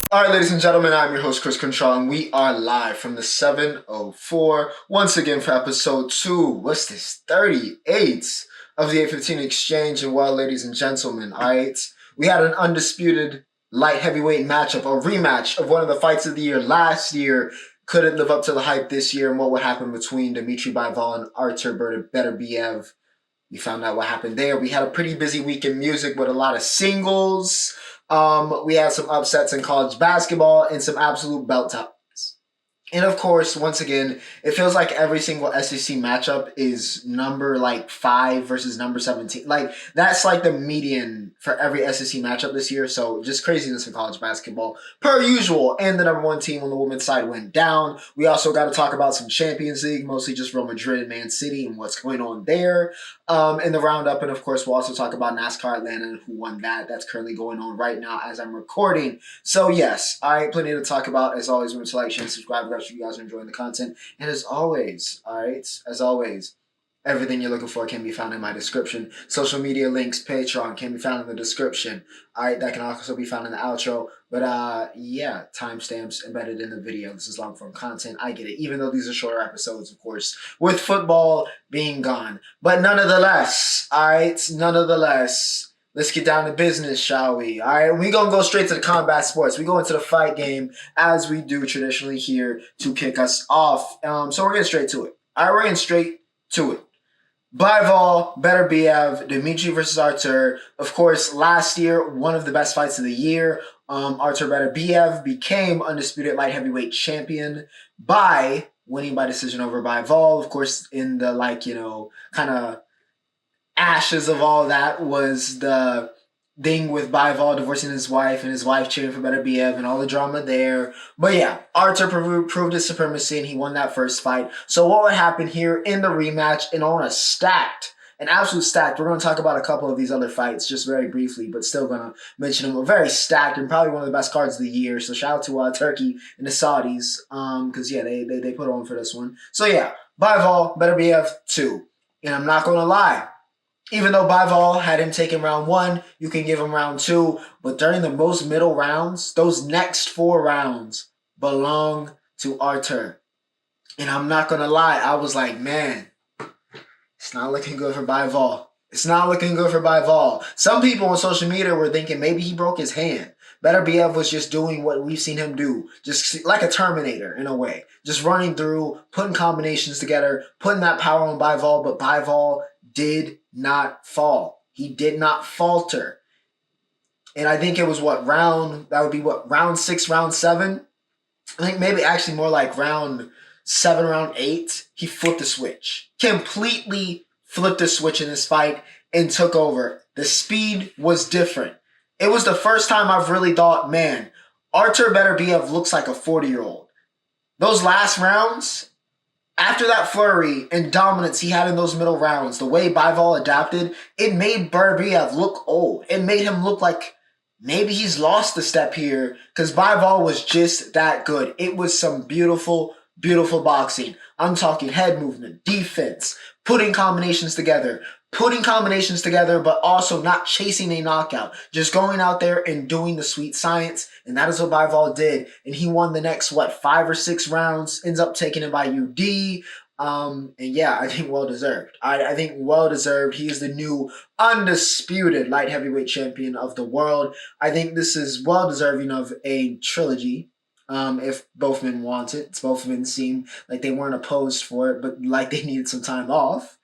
All right, ladies and gentlemen, I'm your host, Chris Control, and we are live from the 704 once again for episode 2. What's this? 38 of the 815 Exchange. And well, ladies and gentlemen, all right, we had an undisputed light heavyweight matchup, a rematch of one of the fights of the year last year. Couldn't live up to the hype this year, and what would happen between Dmitry Bivol and Artur Beterbiev. We found out what happened there. We had a pretty busy week in music with a lot of singles. We had some upsets in college basketball and some absolute belt tops. And of course, once again, it feels like every single SEC matchup is number 5 versus number 17. That's like the median for every SEC matchup this year. So just craziness in college basketball per usual. And the number 1 team on the women's side went down. We also got to talk about some Champions League, mostly just Real Madrid and Man City and what's going on there in the roundup. And of course, we'll also talk about NASCAR Atlanta and who won that. That's currently going on right now as I'm recording. So yes, plenty to talk about. As always, remember to like, share, and subscribe. If you guys are enjoying the content. And as always, everything you're looking for can be found in my description. Social media links, Patreon can be found in the description. All right, that can also be found in the outro. But yeah, timestamps embedded in the video. This is long form content. I get it. Even though these are shorter episodes, of course, with football being gone. But nonetheless, let's get down to business, shall we? All right, we're going to go straight to the combat sports. We go into the fight game as we do traditionally here to kick us off. So we're getting straight to it. All right, we're getting straight to it. Bivol, Beterbiev, Dmitry versus Artur. Of course, last year, one of the best fights of the year. Artur Beterbiev became undisputed light heavyweight champion by winning by decision over Bivol. Of course, in the kind of ashes of all that was the thing with Bivol divorcing his wife and his wife cheering for Beterbiev and all the drama there. But yeah, Artur proved his supremacy and he won that first fight. So what would happen here in the rematch and on an absolute stacked. We're going to talk about a couple of these other fights just very briefly, but still going to mention them. A very stacked and probably one of the best cards of the year. So shout out to Turkey and the Saudis because yeah, they put on for this one. So yeah, Bivol, Beterbiev 2. And I'm not going to lie. Even though Bivol had him taking round 1, you can give him round 2. But during the most middle rounds, those next 4 rounds belong to Artur. And I'm not going to lie, I was like, man, it's not looking good for Bivol. It's not looking good for Bivol. Some people on social media were thinking maybe he broke his hand. Beterbiev was just doing what we've seen him do. Just like a Terminator in a way. Just running through, putting combinations together, putting that power on Bivol. But Bivol did not fall. He did not falter. And I think it was round 6, round 7? I think maybe actually more like round 7, round 8. He flipped the switch. Completely flipped the switch in this fight and took over. The speed was different. It was the first time I've really thought, man, Artur Beterbiev looks like a 40-year-old. Those last rounds, after that flurry and dominance he had in those middle rounds, the way Bivol adapted, it made Beterbiev look old. It made him look like maybe he's lost a step here because Bivol was just that good. It was some beautiful, beautiful boxing. I'm talking head movement, defense, putting combinations together, but also not chasing a knockout. Just going out there and doing the sweet science. And that is what Bivol did. And he won the next, 5 or 6 rounds, ends up taking it by UD. And yeah, I think well-deserved. I think well-deserved. He is the new undisputed light heavyweight champion of the world. I think this is well-deserving of a trilogy. If both men want it. Both men seem like they weren't opposed for it, but like they needed some time off.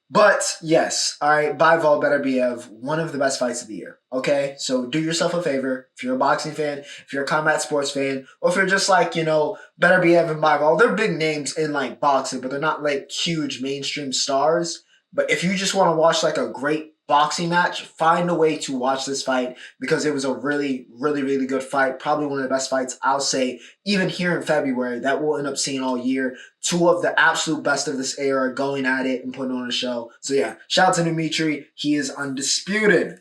But yes, all right, Bivol, Beterbiev, one of the best fights of the year. Okay, so do yourself a favor. If you're a boxing fan, if you're a combat sports fan, or if you're just Beterbiev and Bivol, they're big names in boxing, but they're not huge mainstream stars. But if you just want to watch a great boxing match, find a way to watch this fight because it was a really, really, really good fight. Probably one of the best fights, I'll say, even here in February, that we'll end up seeing all year. 2 of the absolute best of this era going at it and putting on a show. So yeah, shout out to Dmitry. He is undisputed.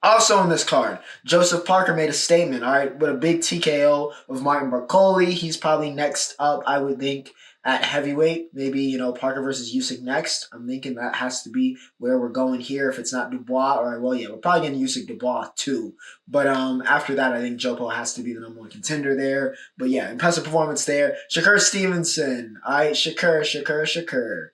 Also on this card, Joseph Parker made a statement, all right, with a big TKO of Martin Barcoli. He's probably next up, I would think, at heavyweight. Maybe, Parker versus Usyk next. I'm thinking that has to be where we're going here. If it's not Dubois, we're probably getting Usyk Dubois too. But after that, I think Jopo has to be the number one contender there. But yeah, impressive performance there. Shakur Stevenson. All right, Shakur.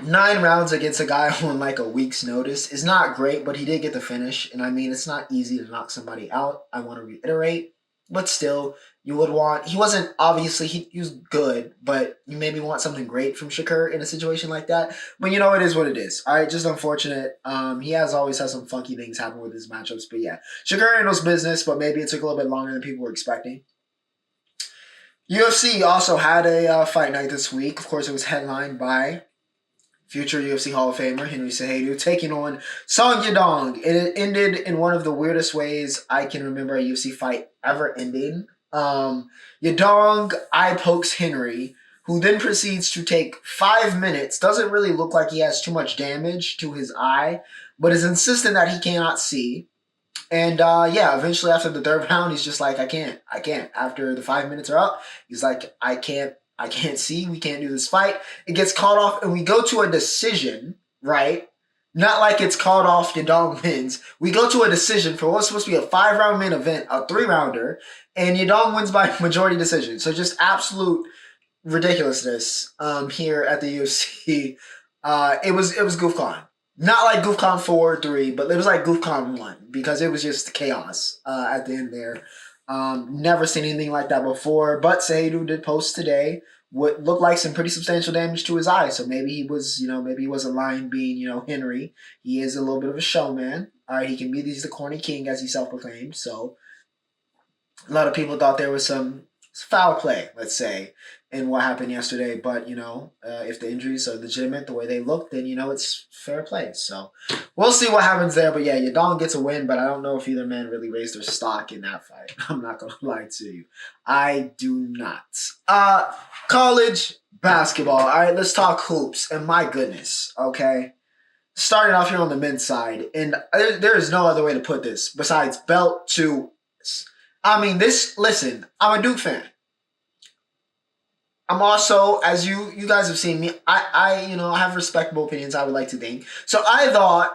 9 rounds against a guy on like a week's notice is not great, but he did get the finish. And I mean, it's not easy to knock somebody out. I want to reiterate, but still, you would want. He wasn't obviously he was good, but you maybe want something great from Shakur in a situation like that. But it is what it is. All right, just unfortunate. He always has some funky things happen with his matchups. But yeah, Shakur handles business, but maybe it took a little bit longer than people were expecting. UFC also had a fight night this week. Of course, it was headlined by future UFC Hall of Famer Henry Cejudo taking on Song Yadong. And it ended in one of the weirdest ways I can remember a UFC fight ever ending. Yadong eye pokes Henry, who then proceeds to take 5 minutes. Doesn't really look like he has too much damage to his eye, but is insistent that he cannot see. And eventually after the 3rd round, he's just like, I can't. After the 5 minutes are up, he's like, I can't see. We can't do this fight. It gets called off, and we go to a decision, right? Not like it's called off, Yadong wins. We go to a decision for what's supposed to be a 5-round main event, a 3-rounder, and Yadong wins by majority decision. So just absolute ridiculousness here at the UFC. It was GoofCon. Not like GoofCon 4 or 3, but it was like GoofCon 1 because it was just chaos at the end there. Never seen anything like that before, but Cejudo did post today what looked like some pretty substantial damage to his eye. So maybe he was, maybe he wasn't lying being, Henry. He is a little bit of a showman. All right, he's the corny king as he self-proclaimed. So a lot of people thought there was some foul play, let's say, in what happened yesterday. But, if the injuries are legitimate the way they look, then, it's fair play. So we'll see what happens there. But, yeah, Yadong gets a win, but I don't know if either man really raised their stock in that fight. I'm not going to lie to you. I do not. College basketball. All right, let's talk hoops. And my goodness, okay? Starting off here on the men's side, and there is no other way to put this besides belt to... listen, I'm a Duke fan. I'm also, as you guys have seen me, I have respectable opinions, I would like to think. So I thought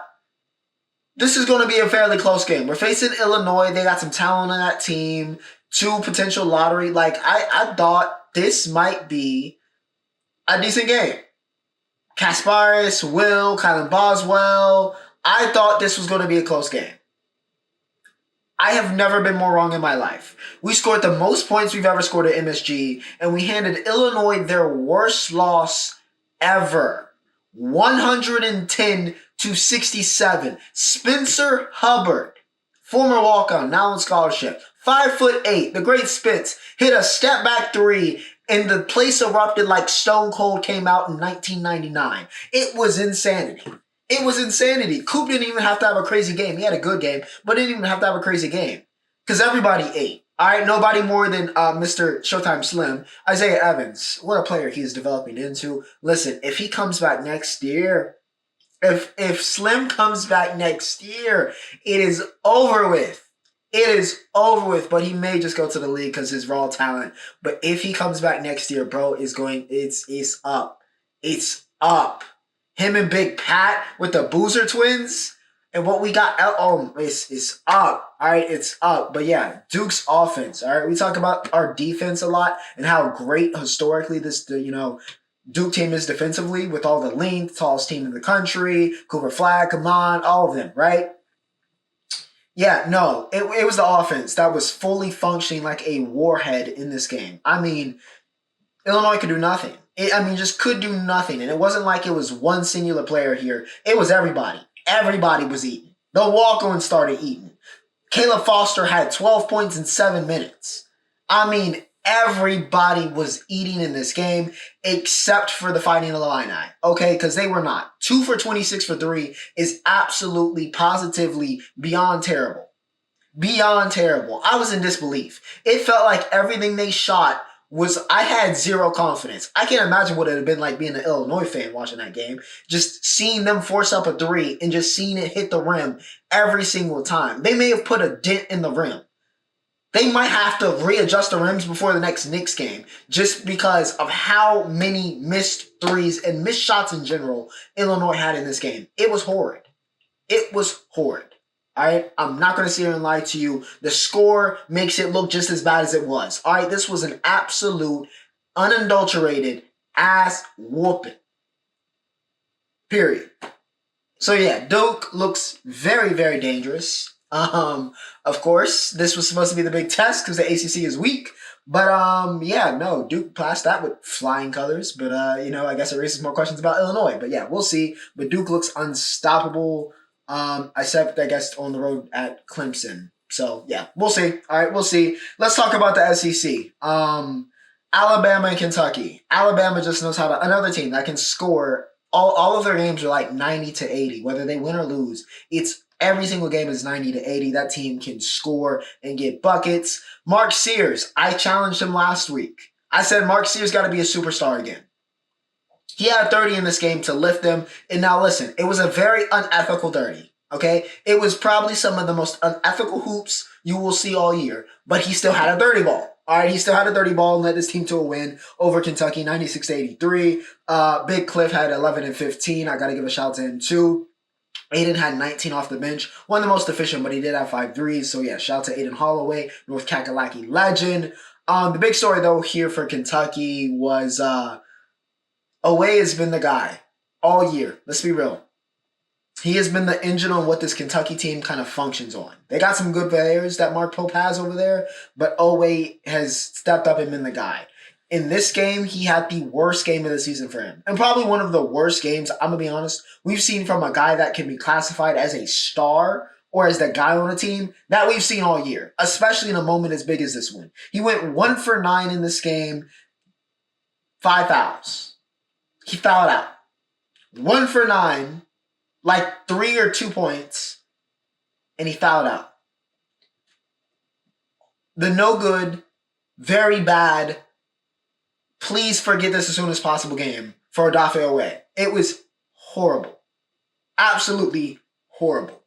this is going to be a fairly close game. We're facing Illinois. They got some talent on that team. 2 potential lottery. I thought this might be a decent game. Kasparis, Will, Kylan Boswell. I thought this was going to be a close game. I have never been more wrong in my life. We scored the most points we've ever scored at MSG, and we handed Illinois their worst loss ever. 110-67. Spencer Hubbard, former walk-on, now on scholarship, 5'8", the great Spence, hit a step-back 3, and the place erupted like Stone Cold came out in 1999. It was insanity. It was insanity. Coop didn't even have to have a crazy game. He had a good game, but didn't even have to have a crazy game. Because everybody ate. All right, nobody more than Mr. Showtime Slim. Isaiah Evans, what a player he is developing into. Listen, if he comes back next year, if Slim comes back next year, it is over with. It is over with, but he may just go to the league because his raw talent. But if he comes back next year, bro, it's up. It's up. Him and Big Pat with the Boozer twins and what we got, it's up. All right, it's up. But yeah, Duke's offense. All right, we talk about our defense a lot and how great historically Duke team is defensively with all the length, tallest team in the country, Cooper Flag, come on, all of them, right? Yeah, no, it was the offense that was fully functioning like a warhead in this game. Illinois could do nothing. Just could do nothing. And it wasn't like it was one singular player here. It was everybody. Everybody was eating. The walk-on started eating. Caleb Foster had 12 points in 7 minutes. Everybody was eating in this game except for the Fighting Illini. Okay? Because they were not. 2 for 26 for 3 is absolutely, positively beyond terrible. Beyond terrible. I was in disbelief. It felt like everything they shot I had zero confidence. I can't imagine what it would have been like being an Illinois fan watching that game. Just seeing them force up a 3 and just seeing it hit the rim every single time. They may have put a dent in the rim. They might have to readjust the rims before the next Knicks game just because of how many missed threes and missed shots in general Illinois had in this game. It was horrid. It was horrid. All right, I'm not going to sit here and lie to you. The score makes it look just as bad as it was. All right, this was an absolute, unadulterated ass whooping. Period. So yeah, Duke looks very, very dangerous. Of course, this was supposed to be the big test because the ACC is weak. But yeah, no, Duke passed that with flying colors. But I guess it raises more questions about Illinois. But yeah, we'll see. But Duke looks unstoppable. Except I guess on the road at Clemson. So yeah, we'll see. All right, we'll see. Let's talk about the SEC. Alabama and Kentucky. Alabama just knows how to, another team that can score. All of their games are like 90 to 80, whether they win or lose. It's every single game is 90 to 80. That team can score and get buckets. Mark Sears, I challenged him last week. I said Mark Sears got to be a superstar again. He had 30 in this game to lift them. And now listen, it was a very unethical 30. Okay? It was probably some of the most unethical hoops you will see all year. But he still had a 30 ball. All right, he still had a 30 ball and led his team to a win over Kentucky, 96-83. Big Cliff had 11 and 15. I got to give a shout out to him too. Aiden had 19 off the bench. One of the most efficient, but he did have 5 threes. So yeah, shout out to Aiden Holloway, North Kakalaki legend. The big story though here for Kentucky was Oweh has been the guy all year. Let's be real. He has been the engine on what this Kentucky team kind of functions on. They got some good players that Mark Pope has over there, but Oweh has stepped up and been the guy. In this game, he had the worst game of the season for him. And probably one of the worst games, I'm going to be honest, we've seen from a guy that can be classified as a star or as the guy on a team that we've seen all year, especially in a moment as big as this one. He went 1 for 9 in this game, 5 fouls. He fouled out. 1 for 9. Like 3 or 2 points, and he fouled out. The no good, very bad, please forget this as soon as possible game for Odafe Oweh. It was horrible. Absolutely horrible.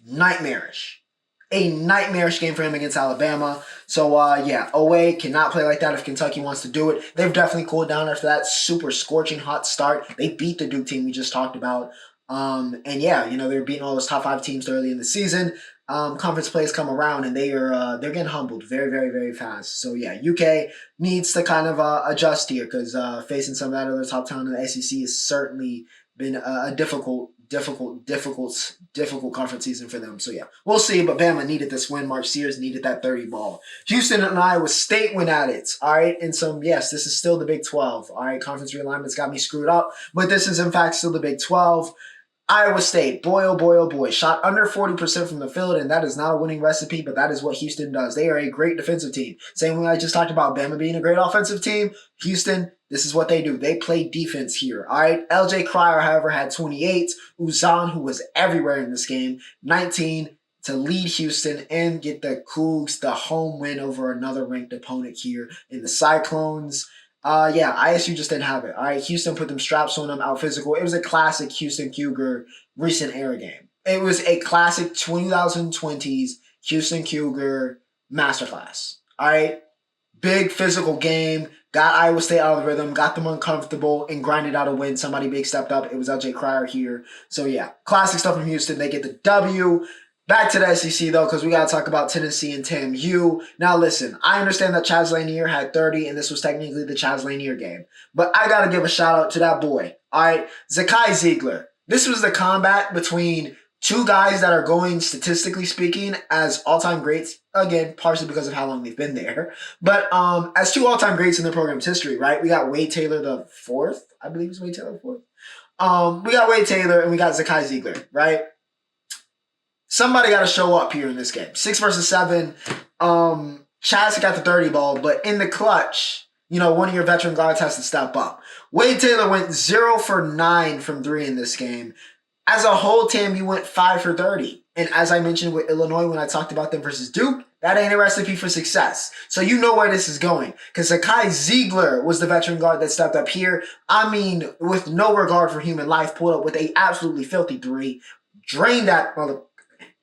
Nightmarish. A nightmarish game for him against Alabama. So, yeah, Oweh cannot play like that if Kentucky wants to do it. They've definitely cooled down after that super scorching hot start. They beat the Duke team we just talked about. And yeah, they're beating all those top 5 teams early in the season. Conference plays come around and they're getting humbled very, very, very fast. So yeah, UK needs to kind of adjust here because facing some of that other top talent in the SEC has certainly been a difficult conference season for them. So yeah, we'll see. But Bama needed this win. Mark Sears needed that 30 ball. Houston and Iowa State went at it. All right, and yes, this is still the Big 12. All right, conference realignments got me screwed up, but this is in fact still the Big 12. Iowa State, boy, oh boy, oh boy, shot under 40% from the field, and that is not a winning recipe, but that is what Houston does. They are a great defensive team. Same way I just talked about Bama being a great offensive team. Houston, this is what they do. They play defense here, all right? LJ Cryer, however, had 28. Uzan, who was everywhere in this game, 19 to lead Houston and get the Cougs the home win over another ranked opponent here in the Cyclones. Yeah, ISU just didn't have it. All right, Houston put them straps on them, out physical. It was a classic Houston Cougar recent era game. It was a classic 2020s Houston Cougar masterclass. All right, big physical game. Got Iowa State out of the rhythm, got them uncomfortable, and grinded out a win. Somebody big stepped up. It was LJ Cryer here. So yeah, classic stuff from Houston. They get the W. Back to the SEC, though, because we got to talk about Tennessee and TAMU. Now, listen, I understand that Chaz Lanier had 30, and this was technically the Chaz Lanier game. But I got to give a shout-out to that boy, all right? Zakai Ziegler. This was the combat between 2 guys that are going, statistically speaking, as all-time greats. Again, partially because of how long they've been there. But as 2 all-time greats in the program's history, right? We got Wade Taylor the 4th. I believe it's Wade Taylor the 4th. We got Wade Taylor, and we got Zakai Ziegler, right? Somebody got to show up here in this game. 6 versus 7. Chaz got the 30 ball, but in the clutch, one of your veteran guards has to step up. Wade Taylor went 0 for 9 from 3 in this game. As a whole, Tam, you went 5 for 30. And as I mentioned with Illinois when I talked about them versus Duke, that ain't a recipe for success. So you know where this is going. Because Zakai Ziegler was the veteran guard that stepped up here. I mean, with no regard for human life, pulled up with a absolutely filthy 3. Drained that mother.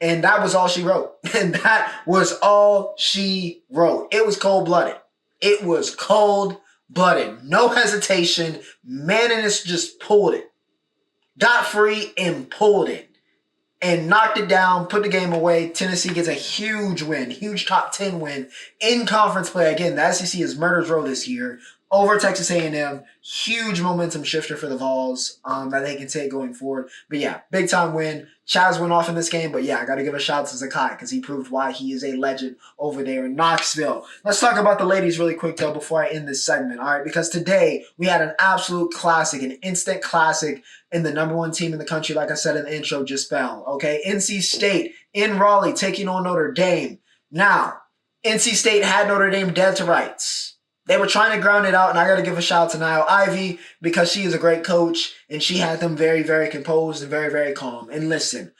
And that was all she wrote. And that was all she wrote. It was cold-blooded. It was cold-blooded. No hesitation. Maninus just pulled it. Got free and pulled it. And knocked it down, put the game away. Tennessee gets a huge win, huge top 10 win in conference play. Again, the SEC is murder's row this year over Texas A&M. Huge momentum shifter for the Vols that they can take going forward. But yeah, big time win. Chaz went off in this game, but yeah, I got to give a shout out to Zakai because he proved why he is a legend over there in Knoxville. Let's talk about the ladies really quick though before I end this segment, all right? Because today we had an absolute classic, an instant classic, and the number one team in the country, like I said in the intro, just fell, okay? NC State in Raleigh taking on Notre Dame. Now, NC State had Notre Dame dead to rights. They were trying to ground it out, and I got to give a shout out to Niall Ivy because she is a great coach, and she had them very, very composed and very, very calm. And listen,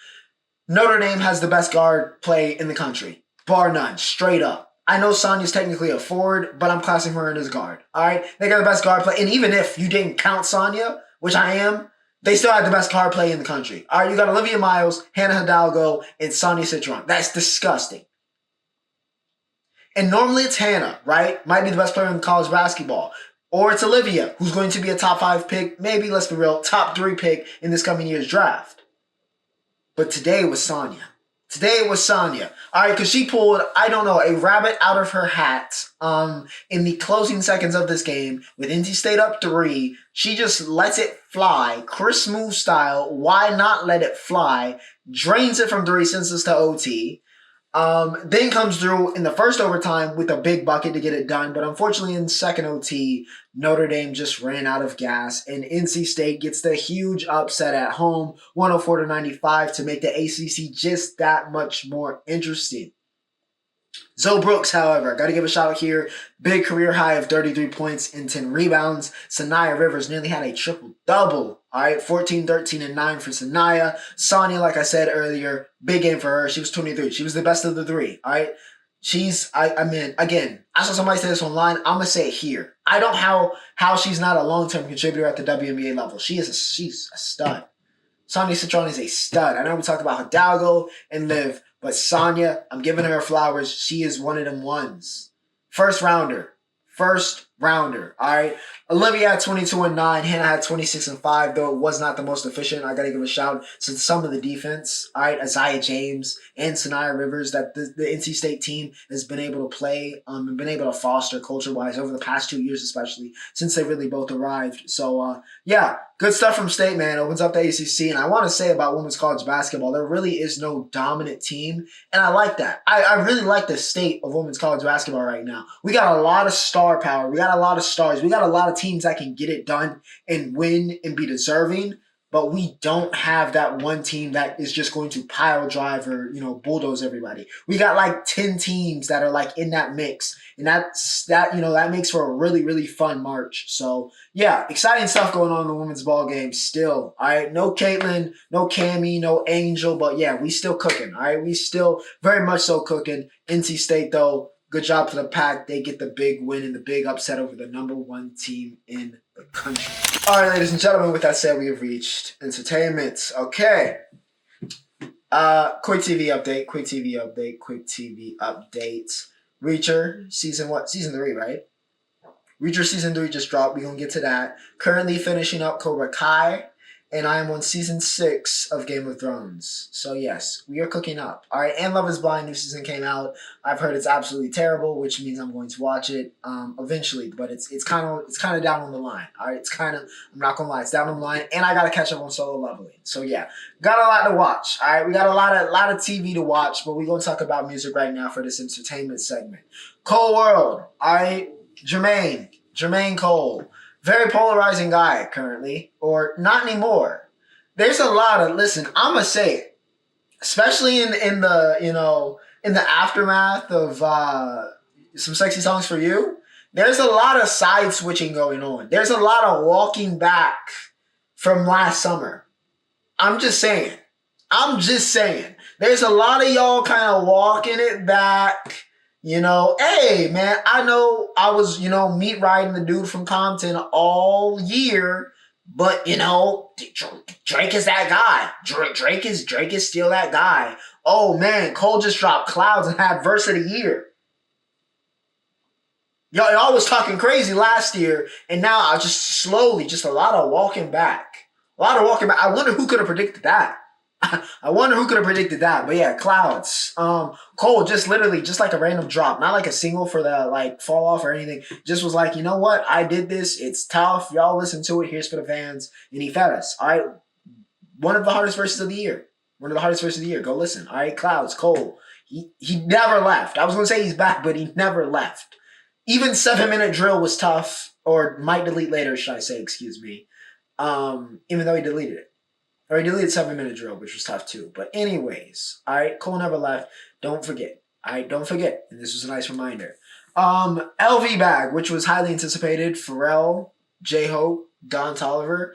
Notre Dame has the best guard play in the country, bar none, straight up. I know Sonya's technically a forward, but I'm classing her in as guard, all right? They got the best guard play, and even if you didn't count Sonya, which I am, they still had the best guard play in the country. All right, you got Olivia Miles, Hannah Hidalgo, and Sonya Citron. That's disgusting. And normally it's Hannah, right? Might be the best player in college basketball. Or it's Olivia, who's going to be a top 5 pick, maybe, let's be real, top 3 pick in this coming year's draft. But today it was Sonya. Today it was Sonya. All right, because she pulled, I don't know, a rabbit out of her hat in the closing seconds of this game with NC State up 3. She just lets it fly, Chris Smooth style. Why not let it fly? Drains it from 3, sends us to OT. Then comes through in the first overtime with a big bucket to get it done. But unfortunately in second OT, Notre Dame just ran out of gas. And NC State gets the huge upset at home, 104-95 to make the ACC just that much more interesting. Zoe Brooks, however, got to give a shout out here. Big career high of 33 points and 10 rebounds. Sanaya Rivers nearly had a triple-double. All right, 14, 13, and 9 for Sanaya. Sonya, like I said earlier, big game for her. She was 23. She was the best of the 3. All right, I mean, again, I saw somebody say this online. I'm gonna say it here. I don't how she's not a long-term contributor at the WNBA level. She's a stud. Sonya Citron is a stud. I know we talked about Hidalgo and Liv, but Sonya, I'm giving her flowers. She is one of them ones. First rounder. All right. Olivia had 22 and 9. Hannah had 26 and 5, though it was not the most efficient. I got to give a shout to some of the defense. All right. Isaiah James and Sanaya Rivers that the NC State team has been able to play and been able to foster culture-wise over the past 2 years, especially since they really both arrived. So, yeah, good stuff from State, man. Opens up the ACC. And I want to say about women's college basketball, there really is no dominant team. And I like that. I really like the state of women's college basketball right now. We got a lot of star power. We got a lot of stars. We got a lot of teams that can get it done and win and be deserving, but we don't have that one team that is just going to pile drive or, bulldoze everybody. We got like 10 teams that are like in that mix, and that makes for a really, really fun March. So yeah, exciting stuff going on in the women's ball game still. All right, no Caitlin, no Cammie, no Angel, but yeah, we still cooking. All right, we still very much so cooking. NC State though, good job for the Pack. They get the big win and the big upset over the number 1 team in the country. All right, ladies and gentlemen, with that said, we have reached entertainment. Okay. Quick TV update. Reacher, season 3, right? Reacher season 3 just dropped. We're going to get to that. Currently finishing up Cobra Kai. And I am on season 6 of Game of Thrones. So yes, we are cooking up. All right, and Love is Blind, new season came out. I've heard it's absolutely terrible, which means I'm going to watch it eventually. But it's kind of down on the line. All right, I'm not gonna lie, it's down on the line, and I gotta catch up on Solo Leveling. So yeah, got a lot to watch. All right, we got a lot of TV to watch, but we're gonna talk about music right now for this entertainment segment. Cole World. All right, Jermaine Cole. Very polarizing guy currently, or not anymore. There's a lot of, listen, I'm going to say it, especially in the aftermath of Some Sexy Songs for You, there's a lot of side switching going on. There's a lot of walking back from last summer. I'm just saying. There's a lot of y'all kind of walking it back. Hey, man, I know I was, meat riding the dude from Compton all year, But Drake is that guy. Drake is still that guy. Oh man, Cole just dropped Clouds and had verse of the year. Y'all was talking crazy last year, and now I just slowly, just a lot of walking back. A lot of walking back. I wonder who could have predicted that. I wonder who could have predicted that. But yeah, Clouds. Cole just literally just like a random drop, not like a single for the like fall off or anything. Just was like, you know what? I did this. It's tough. Y'all listen to it. Here's for the fans, and he fed us. All right, one of the hardest verses of the year. One of the hardest verses of the year. Go listen. All right, Clouds, Cole. He never left. I was gonna say he's back, but he never left. Even 7 minute drill was tough, or might delete later, should I say? Excuse me. Even though he deleted it. Or he deleted 7 minute drill, which was tough too. But anyways, all right, Cole never left. Don't forget. All right, don't forget. And this was a nice reminder. LV bag, which was highly anticipated. Pharrell, J-Hope, Don Toliver.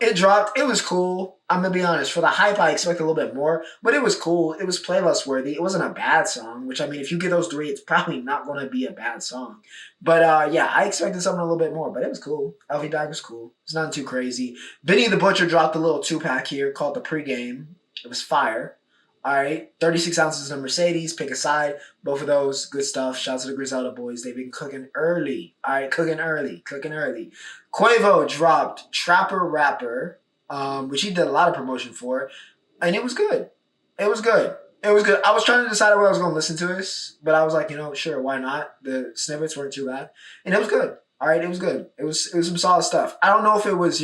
It dropped. It was cool. I'm gonna be honest. For the hype, I expect a little bit more, but it was cool. It was playlist worthy. It wasn't a bad song. Which I mean, if you get those three, it's probably not gonna be a bad song. But yeah, I expected something a little bit more. But it was cool. LV bag was cool. It's not too crazy. Benny the Butcher dropped a little 2-pack here called the pregame. It was fire. All right, 36 ounces of Mercedes. Pick a side. Both of those, good stuff. Shout out to the Griselda boys. They've been cooking early. All right, cooking early. Quavo dropped Trappa Rapper, which he did a lot of promotion for, and it was good. It was good. It was good. I was trying to decide whether I was going to listen to this, but I was like, sure, why not? The snippets weren't too bad, and it was good. All right, it was good. It was some solid stuff. I don't know if it was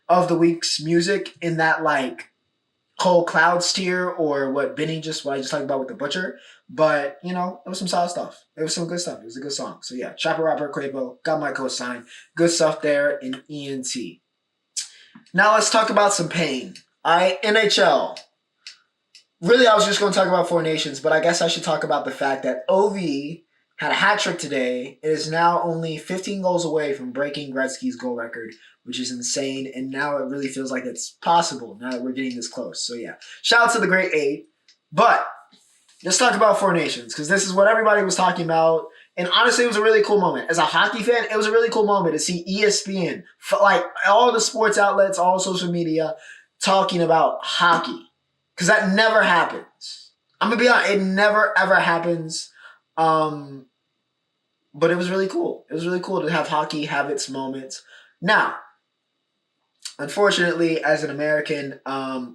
of the week's music in that like Cole Clouds tier or what I just talked about with the Butcher. But, it was some solid stuff. It was some good stuff. It was a good song. So, yeah, Trappa Rapper, Quavo, got my cosign. Good stuff there in ENT. Now let's talk about some pain. NHL. Really, I was just going to talk about Four Nations, but I guess I should talk about the fact that OV had a hat trick today. It is now only 15 goals away from breaking Gretzky's goal record, which is insane. And now it really feels like it's possible now that we're getting this close. So yeah, shout out to the great eight. But let's talk about Four Nations, because this is what everybody was talking about. And honestly, it was a really cool moment. As a hockey fan, it was a really cool moment to see ESPN, like all the sports outlets, all social media, talking about hockey. Because that never happens. I'm going to be honest, it never, ever happens. But it was really cool. It was really cool to have hockey have its moments. Now, unfortunately, as an American,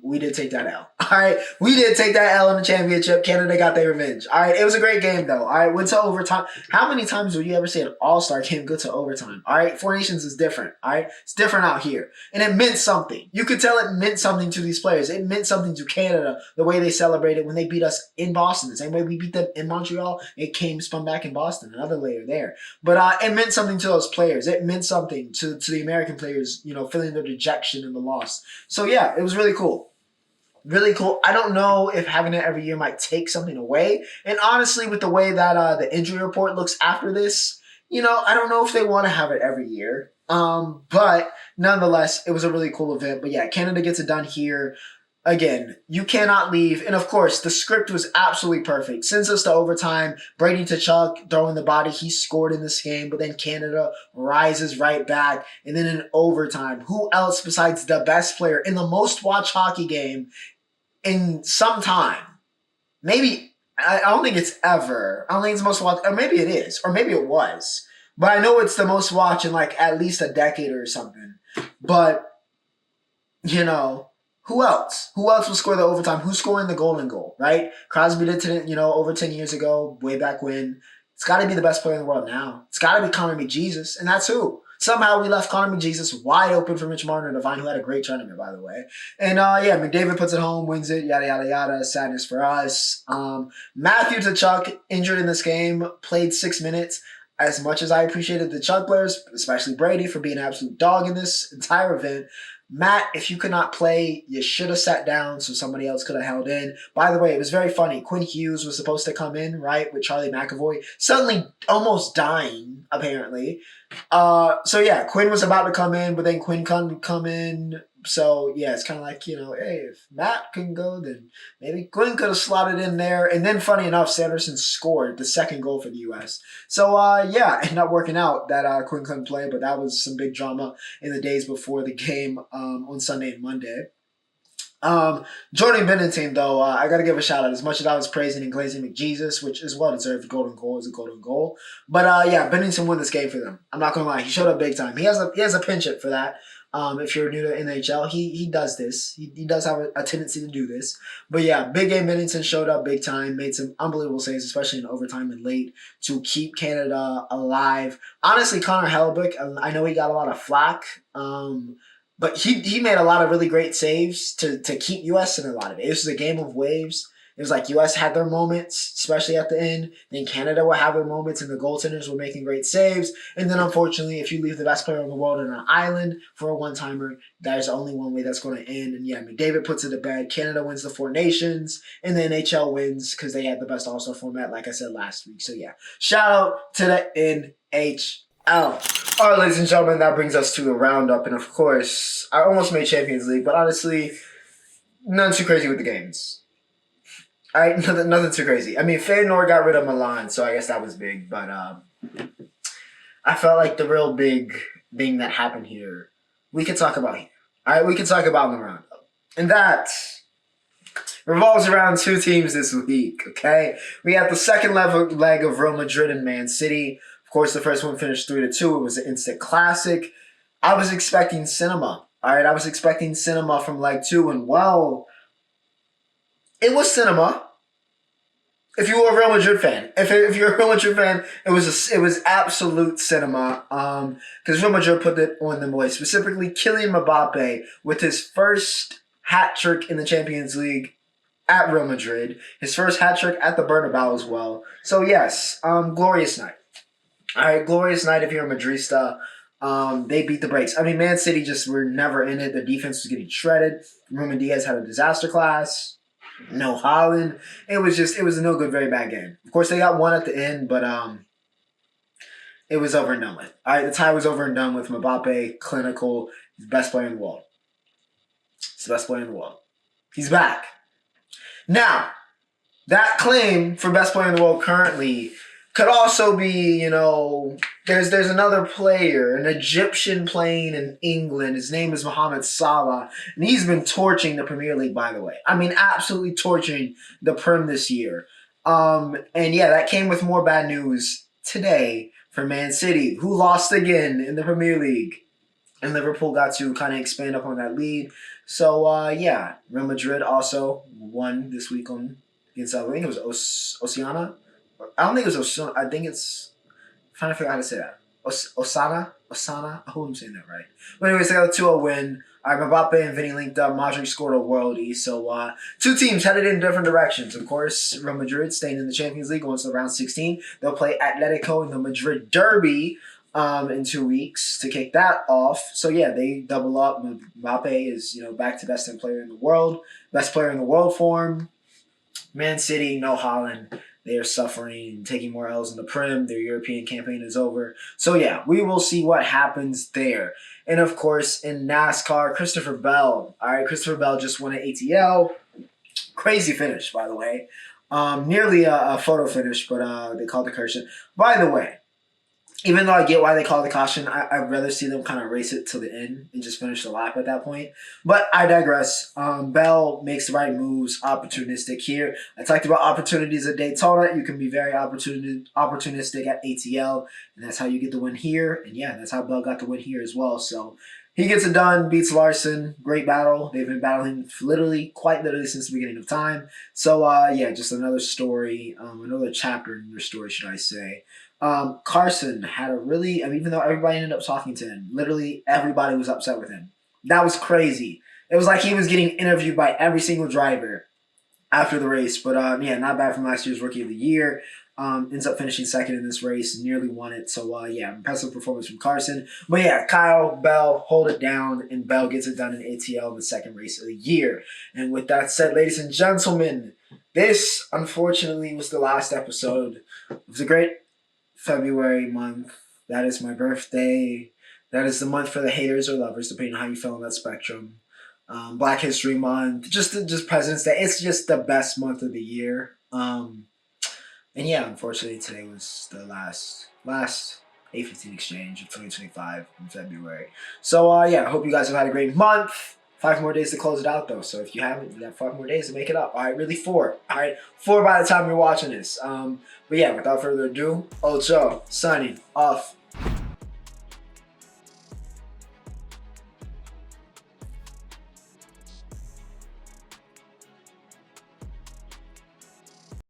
we did take that L. All right, we did take that L in the championship. Canada got their revenge. All right, it was a great game though. All right, went to overtime. How many times would you ever see an All-Star game go to overtime? All right, Four Nations is different. All right, it's different out here, and it meant something. You could tell it meant something to these players. It meant something to Canada the way they celebrated when they beat us in Boston. The same way we beat them in Montreal. It spun back in Boston. Another layer there, but it meant something to those players. It meant something to the American players. Feeling their dejection and the loss. So yeah, it was really cool. Really cool. I don't know if having it every year might take something away. And honestly, with the way that the injury report looks after this, I don't know if they want to have it every year. But nonetheless, it was a really cool event. But yeah, Canada gets it done here. Again, you cannot leave. And of course, the script was absolutely perfect. Sends us to overtime. Brady to Chuck, throwing the body. He scored in this game, but then Canada rises right back. And then in overtime, who else besides the best player in the most watched hockey game in some time? Maybe, I don't think it's ever. I don't think it's the most watched, or maybe it is, or maybe it was. But I know it's the most watched in like at least a decade or something. But, who else? Who else will score the overtime? Who's scoring the golden goal, right? Crosby did it, over 10 years ago, way back when. It's got to be the best player in the world now. It's got to be Connor McJesus, and that's who. Somehow we left Connor McJesus wide open for Mitch Marner and Devine, who had a great tournament, by the way. And yeah, McDavid puts it home, wins it, yada, yada, yada. Sadness for us. Matthew Tkachuk, injured in this game, played 6 minutes. As much as I appreciated the Chuck players, especially Brady, for being an absolute dog in this entire event, Matt, if you could not play, you should have sat down so somebody else could have held in. By the way, it was very funny. Quinn Hughes was supposed to come in, right, with Charlie McAvoy, suddenly almost dying, apparently. So yeah, Quinn was about to come in, but then Quinn couldn't come in. So yeah, it's kind of like, hey, if Matt couldn't go, then maybe Quinn could have slotted in there. And then, funny enough, Sanderson scored the second goal for the U.S. So yeah, ended up working out that Quinn couldn't play, but that was some big drama in the days before the game on Sunday and Monday. Jordan Bennington, though, I got to give a shout out. As much as I was praising and glazing McJesus, which is well deserved, golden goal is a golden goal. But yeah, Bennington won this game for them. I'm not gonna lie, he showed up big time. He has a pinch hit for that. If you're new to NHL, he does this. He does have a tendency to do this. But yeah, big game Bennington showed up big time, made some unbelievable saves, especially in overtime and late, to keep Canada alive. Honestly, Connor Hellebuck, I know he got a lot of flack. But he made a lot of really great saves to keep U.S. in a lot of it. This was a game of waves. It was like U.S. had their moments, especially at the end. Then Canada would have their moments, and the goaltenders were making great saves. And then, unfortunately, if you leave the best player in the world on an island for a one-timer, there's only one way that's going to end. And yeah, McDavid puts it to bed. Canada wins the Four Nations, and the NHL wins because they had the best All-Star format, like I said last week. So yeah, shout out to the NHL. All right, ladies and gentlemen, that brings us to the roundup. And of course, I almost made Champions League, but honestly, nothing too crazy with the games. All right, nothing too crazy. I mean, Feyenoord got rid of Milan, so I guess that was big. But I felt like the real big thing that happened here, we could talk about here. All right, we could talk about in the roundup. And that revolves around two teams this week, okay? We have the second leg of Real Madrid and Man City. Of course, the first one finished 3-2. It was an instant classic. I was expecting cinema. All right, I was expecting cinema from leg 2, and well, it was cinema. If you were a Real Madrid fan, if you're a Real Madrid fan, it was absolute cinema. Because Real Madrid put it on the boys, specifically Kylian Mbappe with his first hat trick in the Champions League at Real Madrid, his first hat trick at the Bernabeu as well. So yes, glorious night. All right, glorious night if you're a Madrista. They beat the brakes. I mean, Man City just were never in it. The defense was getting shredded. Ruben Diaz had a disaster class. No Haaland. It was a no good, very bad game. Of course, they got one at the end, but it was over and done with. All right, the tie was over and done with. Mbappe, clinical, he's the best player in the world. He's the best player in the world. He's back. Now, that claim for best player in the world currently could also be, there's another player, an Egyptian playing in England. His name is Mohamed Salah, and he's been torching the Premier League, by the way. I mean, absolutely torching the Prem this year. And yeah, that came with more bad news today for Man City, who lost again in the Premier League. And Liverpool got to kind of expand upon that lead. So, yeah, Real Madrid also won this week against, I think it was Oceana. I don't think it was Osana. I think it's... I'm trying to figure out how to say that. Osana? I hope I'm saying that right. But anyways, they got a 2-0 win. Mbappe and Vinny linked up. Modric scored a worldie. So, two teams headed in different directions. Of course, Real Madrid staying in the Champions League going to round 16. They'll play Atletico in the Madrid Derby in 2 weeks to kick that off. So, yeah, they double up. Mbappe is, back to best player in the world. Best player in the world form. Man City, no Haaland. They are suffering, taking more L's in the Prem. Their European campaign is over. So, yeah, we will see what happens there. And, of course, in NASCAR, Christopher Bell. All right, Christopher Bell just won an ATL. Crazy finish, by the way. Nearly a photo finish, but they called the caution. By the way, even though I get why they call the caution, I'd rather see them kind of race it to the end and just finish the lap at that point. But I digress. Bell makes the right moves, opportunistic here. I talked about opportunities at Daytona. You can be very opportunistic at ATL, and that's how you get the win here. And yeah, that's how Bell got the win here as well. So he gets it done, beats Larson. Great battle. They've been battling quite literally since the beginning of time. So yeah, just another story, another chapter in their story, should I say. Carson had even though everybody ended up talking to him, literally everybody was upset with him. That was crazy. It was like he was getting interviewed by every single driver after the race. But yeah, not bad from last year's Rookie of the Year. Ends up finishing second in this race, nearly won it. So yeah, impressive performance from Carson. But yeah, Kyle Bell hold it down, and Bell gets it done in ATL in the second race of the year. And with that said, ladies and gentlemen, this unfortunately was the last episode. It was a great February month. That is my birthday. That is the month for the haters or lovers, depending on how you feel on that spectrum. Black History Month, just President's Day. It's just the best month of the year. And yeah, unfortunately, today was the last A15 exchange of 2025 in February. So yeah, I hope you guys have had a great month. 5 more days to close it out, though. So if you haven't, you got 5 more days to make it up. All right, really 4. All right, 4 by the time you're watching this. But yeah, without further ado, Ocho signing off.